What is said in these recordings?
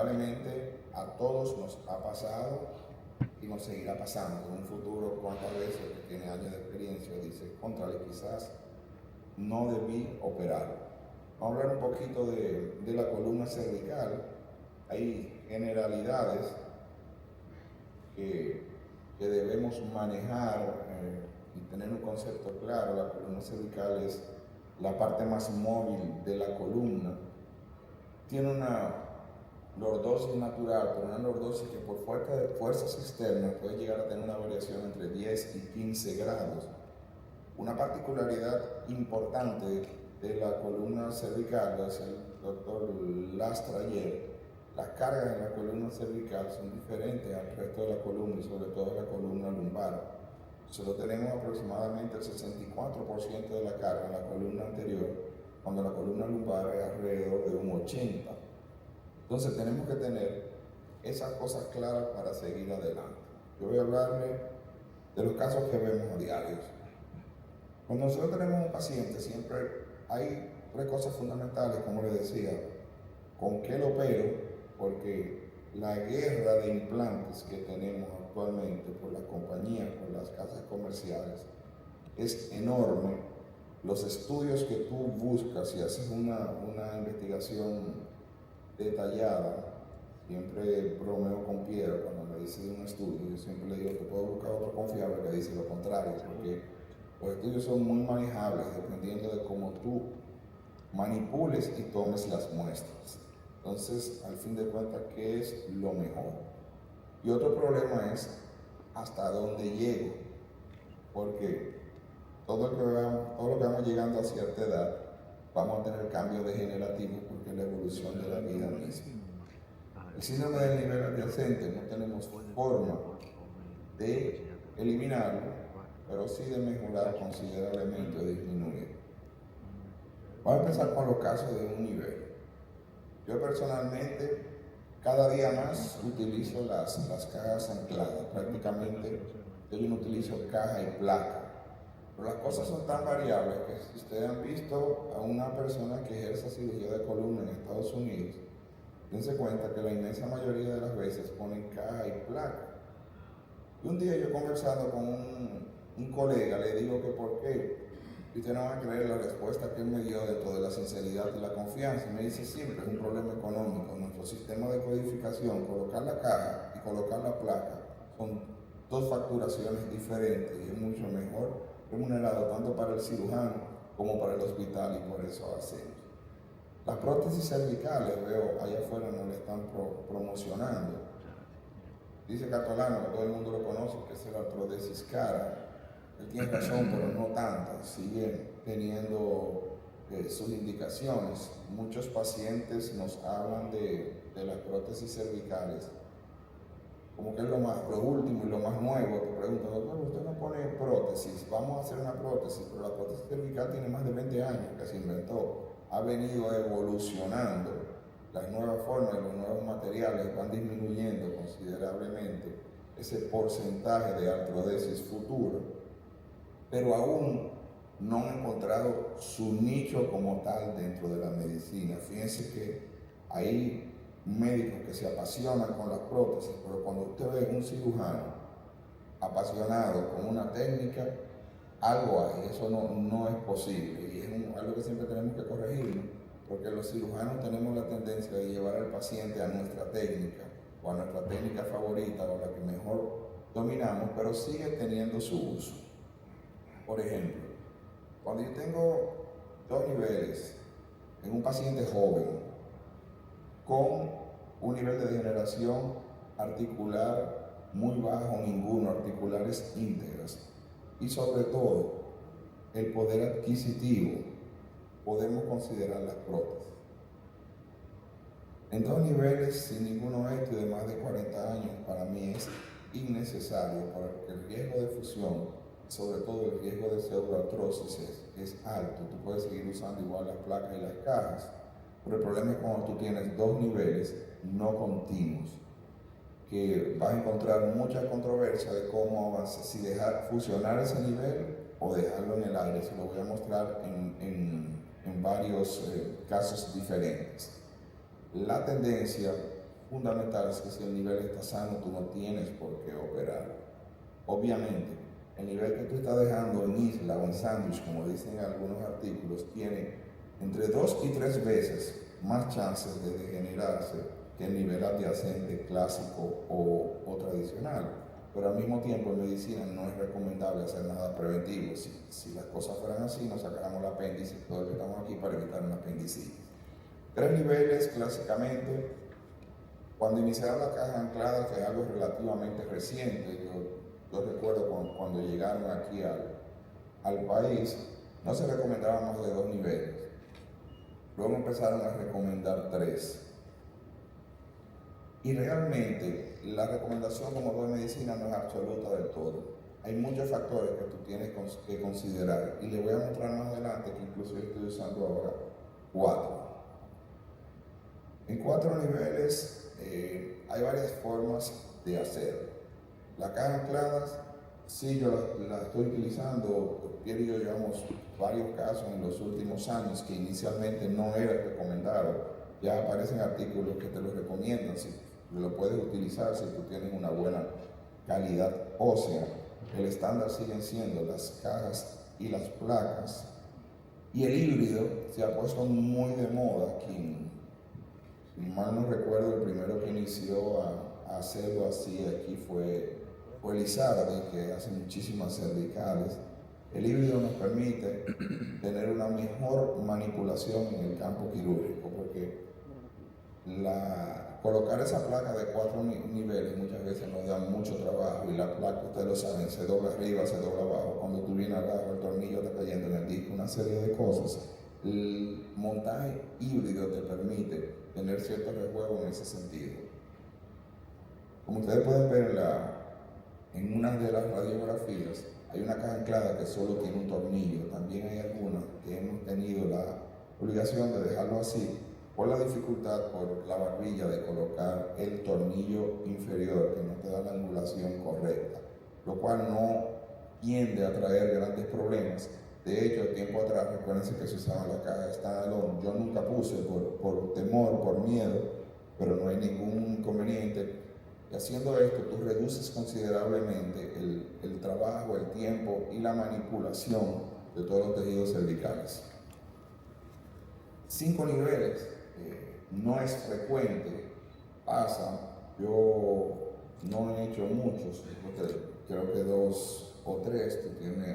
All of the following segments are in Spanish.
lamentablemente a todos nos ha pasado y nos seguirá pasando. En un futuro, cuántas veces el que tiene años de experiencia dice, contrale, quizás no debí operar. Vamos a hablar un poquito de la columna cervical. Hay generalidades que debemos manejar y tener un concepto claro. La columna cervical es la parte más móvil de la columna. Tiene una lordosis natural, pero una lordosis que por fuerzas externas puede llegar a tener una variación entre 10 y 15 grados. Una particularidad importante de la columna cervical, lo decía el doctor Lastra ayer, las cargas en la columna cervical son diferentes al resto de la columna y sobre todo la columna lumbar. Nosotros tenemos aproximadamente el 64% de la carga en la columna anterior, cuando la columna lumbar es alrededor de un 80%. Entonces tenemos que tener esas cosas claras para seguir adelante. Yo voy a hablarle de los casos que vemos a diario. Cuando nosotros tenemos un paciente, siempre hay tres cosas fundamentales, como le decía, con qué lo opero, porque la guerra de implantes que tenemos actualmente por las compañías, por las casas comerciales, es enorme. Los estudios que tú buscas, si haces una investigación detallada, siempre bromeo con Piero cuando me dice de un estudio, yo siempre le digo que puedo buscar otro confiable que dice lo contrario, porque los estudios son muy manejables dependiendo de cómo tú manipules y tomes las muestras. Entonces, al fin de cuentas, ¿qué es lo mejor? Y otro problema es hasta dónde llego, porque todo lo que vamos llegando a cierta edad, vamos a tener cambios degenerativos porque es la evolución de la vida misma. El síndrome del nivel adyacente no tenemos forma de eliminarlo, pero sí de mejorar considerablemente o disminuir. Vamos a empezar con los casos de un nivel. Yo personalmente cada día más utilizo las cajas ancladas. Prácticamente yo no utilizo caja y placa. Pero las cosas son tan variables que si ustedes han visto a una persona que ejerce cirugía de columna en Estados Unidos, dense cuenta que la inmensa mayoría de las veces ponen caja y placa. Y un día yo conversando con un colega le digo que por qué, y ustedes no van a creer la respuesta que él me dio dentro de la sinceridad y la confianza. Y me dice, siempre es un problema económico. Nuestro sistema de codificación, colocar la caja y colocar la placa, son dos facturaciones diferentes y es mucho mejor remunerado tanto para el cirujano como para el hospital y por eso hacemos. Las prótesis cervicales, veo allá afuera no le están promocionando. Dice Catolano, que todo el mundo lo conoce, que es la prótesis cara. Él tiene razón, pero no tanto. Siguen teniendo sus indicaciones. Muchos pacientes nos hablan de las prótesis cervicales como que es lo último y lo más nuevo. Te preguntan, doctor, usted no pone prótesis, vamos a hacer una prótesis, pero la prótesis cervical tiene más de 20 años que se inventó. Ha venido evolucionando, las nuevas formas y los nuevos materiales van disminuyendo considerablemente ese porcentaje de artrodesis futura, pero aún no han encontrado su nicho como tal dentro de la medicina. Fíjense que hay médicos que se apasionan con las prótesis, pero cuando usted ve un cirujano apasionado con una técnica, algo hay, eso no es posible y es algo que siempre tenemos que corregir, porque los cirujanos tenemos la tendencia de llevar al paciente a nuestra técnica o a nuestra técnica favorita o la que mejor dominamos, pero sigue teniendo su uso. Por ejemplo, cuando yo tengo dos niveles en un paciente joven con un nivel de degeneración articular muy bajo, ninguno, articulares íntegras, y sobre todo el poder adquisitivo, podemos considerar las prótesis. En dos niveles, sin ninguno de estos de más de 40 años, para mí es innecesario, porque el riesgo de fusión, sobre todo el riesgo de pseudoartrosis es alto. Tú puedes seguir usando igual las placas y las cajas, pero el problema es cuando tú tienes dos niveles no continuos, que vas a encontrar mucha controversia de cómo avanzar, si dejar fusionar ese nivel o dejarlo en el aire. Se lo voy a mostrar en varios casos diferentes. La tendencia fundamental es que si el nivel está sano, tú no tienes por qué operar. Obviamente, el nivel que tú estás dejando en isla o en sándwich, como dicen algunos artículos, tiene entre 2 y 3 veces más chances de degenerarse que el nivel adyacente clásico o tradicional. Pero al mismo tiempo en medicina no es recomendable hacer nada preventivo. Si las cosas fueran así, nos sacáramos el apéndice, todo lo que estamos aquí para evitar una apendicitis. 3 niveles clásicamente. Cuando iniciaron la caja anclada, que es algo relativamente reciente, yo recuerdo cuando llegaron aquí al país, no se recomendaban más de 2 niveles. Luego empezaron a recomendar 3. Y realmente la recomendación como todo en medicina no es absoluta del todo. Hay muchos factores que tú tienes que considerar y les voy a mostrar más adelante que incluso yo estoy usando ahora 4. En 4 niveles hay varias formas de hacerlo. Las cajas ancladas, sí, yo la estoy utilizando. Pierre y yo llevamos varios casos en los últimos años que inicialmente no era recomendado. Ya aparecen artículos que te lo recomiendan, si lo puedes utilizar si tú tienes una buena calidad ósea. El estándar siguen siendo las cajas y las placas. Y el híbrido se ha puesto muy de moda aquí. Si mal no recuerdo, el primero que inició a hacerlo así aquí fue Lizardi, que hace muchísimas cervicales. El híbrido nos permite tener una mejor manipulación en el campo quirúrgico, porque colocar esa placa de 4 niveles muchas veces nos da mucho trabajo, y la placa, ustedes lo saben, se dobla arriba, se dobla abajo, cuando tú vienes abajo el tornillo está cayendo en el disco, una serie de cosas. El montaje híbrido te permite tener cierto rejuego en ese sentido. Como ustedes pueden ver en una de las radiografías, hay una caja anclada que solo tiene un tornillo. También hay algunas que hemos tenido la obligación de dejarlo así por la dificultad, por la barbilla, de colocar el tornillo inferior que no te da la angulación correcta, lo cual no tiende a traer grandes problemas. De hecho, tiempo atrás, recuérdense que se usaba la caja standalone. Yo nunca puse por temor, por miedo, pero no hay ningún inconveniente. Y haciendo esto, tú reduces considerablemente el trabajo, el tiempo y la manipulación de todos los tejidos cervicales. 5 niveles, no es frecuente, pasa. Yo no he hecho muchos, creo que 2 o 3.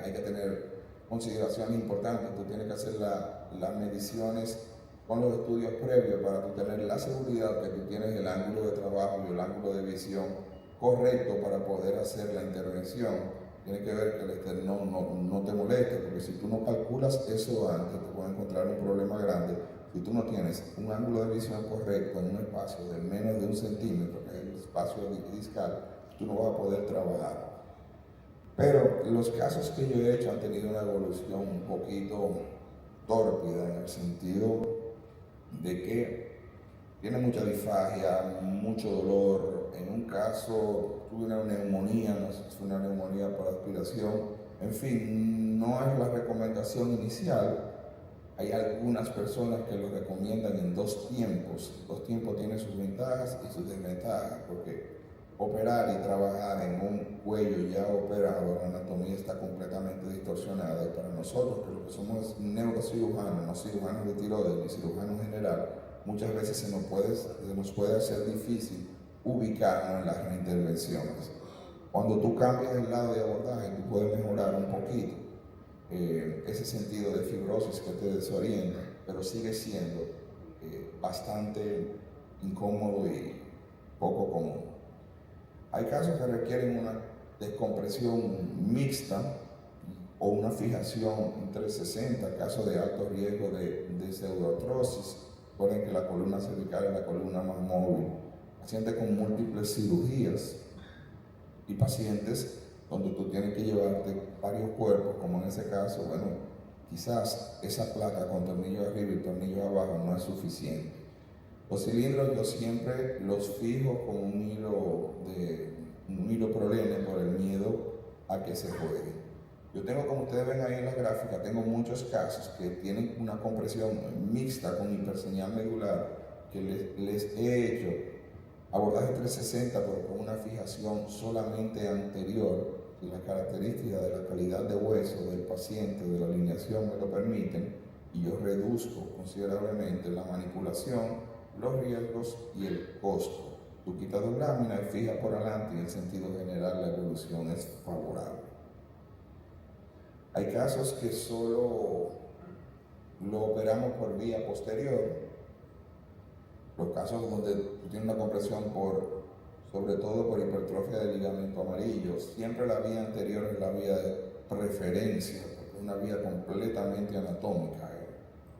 Hay que tener consideraciones importantes. Tú tienes que hacer las mediciones con los estudios previos para tú tener la seguridad que tú tienes el ángulo de trabajo y el ángulo de visión correcto para poder hacer la intervención. Tienes que ver que el esternón no te moleste, porque si tú no calculas eso antes, te puedes encontrar un problema grande. Si tú no tienes un ángulo de visión correcto en un espacio de menos de 1 centímetro, que es el espacio discal, tú no vas a poder trabajar. Pero los casos que yo he hecho han tenido una evolución un poquito tórpida, en el sentido de que tiene mucha disfagia, mucho dolor. En un caso tuve una neumonía, no sé si fue una neumonía por aspiración. En fin, no es la recomendación inicial. Hay algunas personas que lo recomiendan en 2 tiempos. 2 tiempos tienen sus ventajas y sus desventajas, porque operar y trabajar en un cuello ya operado, la anatomía está completamente distorsionada, y para nosotros, que somos neurocirujanos, no cirujanos de tiroides ni cirujanos general, muchas veces se nos puede hacer difícil ubicarnos en las reintervenciones. Cuando tú cambias el lado de abordaje, tú puedes mejorar un poquito ese sentido de fibrosis que te desorienta, pero sigue siendo bastante incómodo y poco común. Hay casos que requieren una descompresión mixta o una fijación en 360, casos de alto riesgo de pseudoartrosis. Recuerden que la columna cervical es la columna más móvil. Pacientes con múltiples cirugías y pacientes donde tú tienes que llevarte varios cuerpos, como en ese caso. Bueno, quizás esa placa con tornillo arriba y tornillo abajo no es suficiente. Los cilindros yo siempre los fijo con un hilo prolene por el miedo a que se juegue. Yo tengo, como ustedes ven ahí en la gráfica, tengo muchos casos que tienen una compresión mixta con hiperseñal medular, que les he hecho abordaje 360, pero con una fijación solamente anterior, y las características de la calidad de hueso del paciente, de la alineación me lo permiten, y yo reduzco considerablemente la manipulación, los riesgos y el costo. Tú quitas dos láminas y fijas por adelante y en sentido general la evolución es favorable. Hay casos que solo lo operamos por vía posterior. Los casos donde tú tienes una compresión sobre todo por hipertrofia del ligamento amarillo, siempre la vía anterior es la vía de preferencia, porque es una vía completamente anatómica.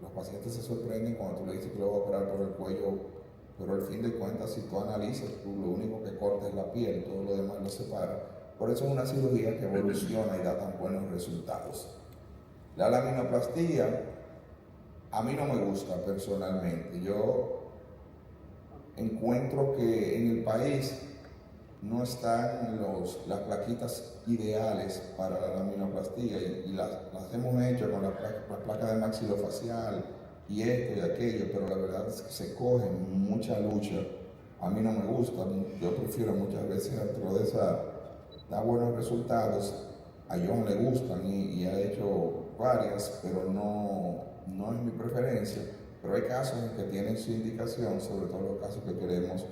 Los pacientes se sorprenden cuando tú le dices que lo vas a operar por el cuello, pero al fin de cuentas, si tú analizas, tú lo único que corta es la piel, todo lo demás lo separa. Por eso es una cirugía que evoluciona y da tan buenos resultados. La laminoplastía a mí no me gusta personalmente. Yo encuentro que en el país no están las plaquitas ideales para la laminoplastía y las hemos hecho con la placa de maxilofacial y esto y aquello, pero la verdad es que se coge mucha lucha. A mí no me gusta, yo prefiero muchas veces Artrodesa, da buenos resultados, a John le gustan y ha hecho varias, pero no es mi preferencia. Pero hay casos en que tienen su indicación, sobre todo los casos que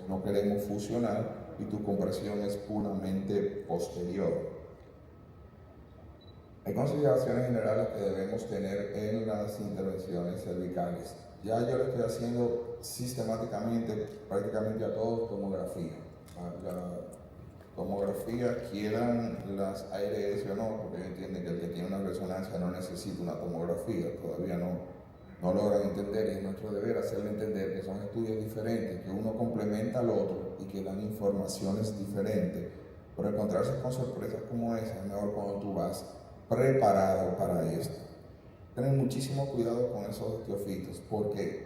no queremos fusionar y tu compresión es puramente posterior. Hay consideraciones generales que debemos tener en las intervenciones cervicales. Ya yo le estoy haciendo sistemáticamente, prácticamente a todos, tomografía. La tomografía, quieran las ARS o no, porque entienden que el que tiene una resonancia no necesita una tomografía, todavía no logran entender, y es nuestro deber hacerle entender que son estudios diferentes, que uno complementa al otro y que dan informaciones diferentes. Pero encontrarse con sorpresas como esa es mejor cuando tú vas preparado para esto. Tener muchísimo cuidado con esos osteofitos porque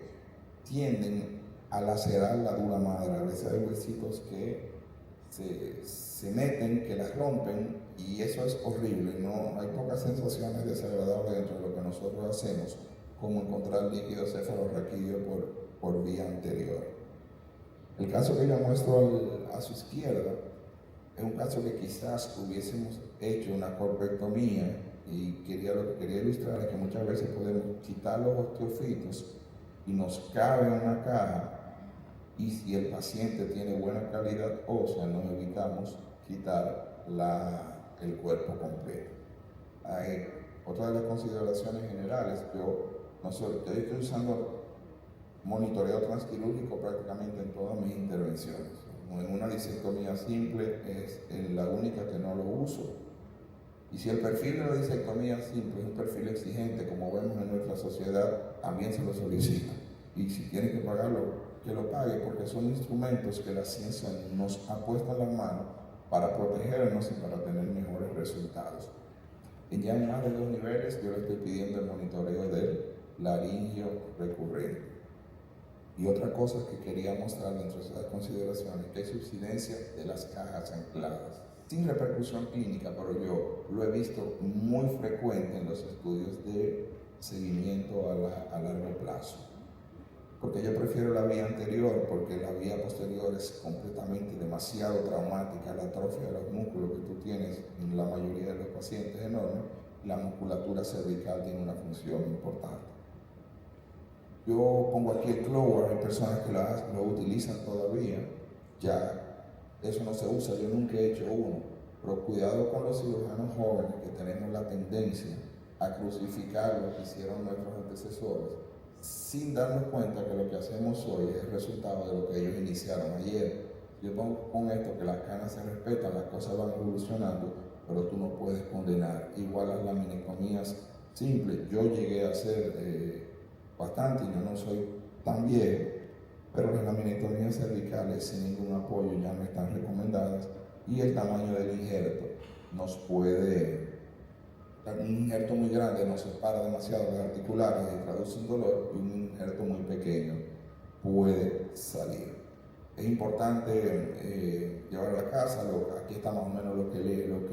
tienden a lacerar la dura madre. A veces hay huesitos que se meten, que las rompen y eso es horrible. No hay pocas sensaciones desagradables dentro de lo que nosotros hacemos, como encontrar líquido cefalorraquídeo por vía anterior. El caso que yo muestro a su izquierda es un caso que quizás hubiésemos hecho una corpectomía y lo que quería ilustrar es que muchas veces podemos quitar los osteofitos y nos cabe en una caja, y si el paciente tiene buena calidad ósea nos evitamos quitar el cuerpo completo. Otra de las consideraciones generales, yo estoy usando monitoreo transquirúrgico prácticamente en todas mis intervenciones. En una disectomía simple es la única que no lo uso. Y si el perfil de la disectomía simple es un perfil exigente, como vemos en nuestra sociedad, también se lo solicita. Y si tiene que pagarlo, que lo pague, porque son instrumentos que la ciencia nos ha puesto en las manos para protegernos y para tener mejores resultados. Y ya en más de 2 niveles, yo le estoy pidiendo el monitoreo del laringio recurrente. Y otra cosa que quería mostrar dentro de esas consideraciones es que hay subsidencia de las cajas ancladas, sin repercusión clínica, pero yo lo he visto muy frecuente en los estudios de seguimiento a largo plazo. Porque yo prefiero la vía anterior, porque la vía posterior es completamente demasiado traumática. La atrofia de los músculos que tú tienes en la mayoría de los pacientes es enorme, y la musculatura cervical tiene una función importante. Yo pongo aquí el Clower, hay personas que lo utilizan todavía, ya eso no se usa, yo nunca he hecho uno, pero cuidado con los cirujanos jóvenes que tenemos la tendencia a crucificar lo que hicieron nuestros antecesores, sin darnos cuenta que lo que hacemos hoy es el resultado de lo que ellos iniciaron ayer. Yo pongo con esto que las canas se respetan, las cosas van evolucionando, pero tú no puedes condenar. Igual las laminectomías simples, yo llegué a hacer bastante, yo no soy tan viejo, pero las laminectomías cervicales sin ningún apoyo ya no están recomendadas, y el tamaño del injerto un injerto muy grande nos separa demasiado de las articulares y traduce un dolor, y un injerto muy pequeño puede salir. Es importante llevar a la casa, aquí está más o menos lo que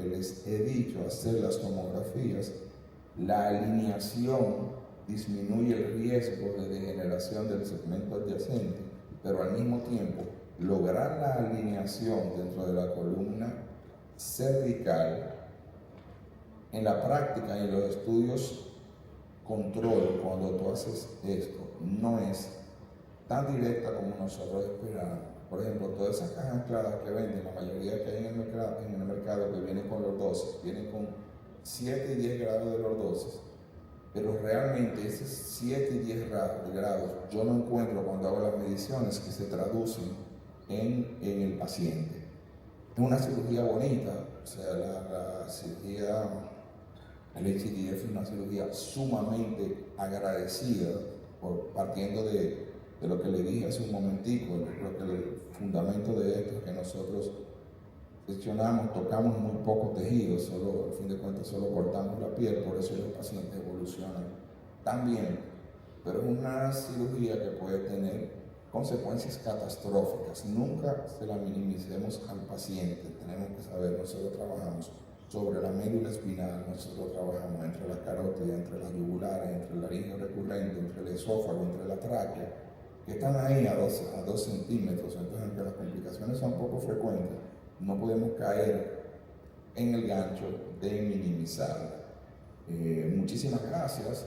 les he dicho, hacer las tomografías. La alineación disminuye el riesgo de degeneración del segmento adyacente, pero al mismo tiempo lograr la alineación dentro de la columna cervical. En la práctica y en los estudios control, cuando tú haces esto, no es tan directa como nosotros esperamos. Por ejemplo, todas esas cajas ancladas que venden, la mayoría que hay en el mercado que vienen con lordosis, vienen con 7 y 10 grados de lordosis, pero realmente esos 7 y 10 grados yo no encuentro cuando hago las mediciones que se traducen en el paciente. Es una cirugía bonita, o sea, la cirugía, el HDF es una cirugía sumamente agradecida, partiendo de lo que le dije hace un momentico. Creo que el fundamento de esto es que nosotros seccionamos, tocamos muy poco tejido, solo, al fin de cuentas solo cortamos la piel, por eso los pacientes evolucionan tan bien, pero es una cirugía que puede tener consecuencias catastróficas. Nunca se la minimicemos al paciente. Tenemos que saber, nosotros trabajamos sobre la médula espinal, nosotros trabajamos entre la carótida, entre las yugulares, entre el laringe recurrente, entre el esófago, entre la tráquea, que están ahí a 2 centímetros. Entonces, aunque las complicaciones son poco frecuentes, no podemos caer en el gancho de minimizarla. Muchísimas gracias.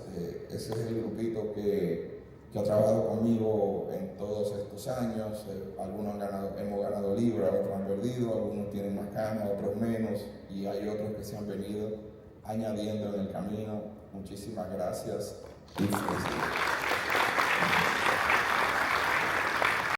Ese es el grupito que ha trabajado conmigo en todos estos años. Algunos hemos ganado libras, otros han perdido, algunos tienen más ganas, otros menos, y hay otros que se han venido añadiendo en el camino. Muchísimas gracias y felicidades.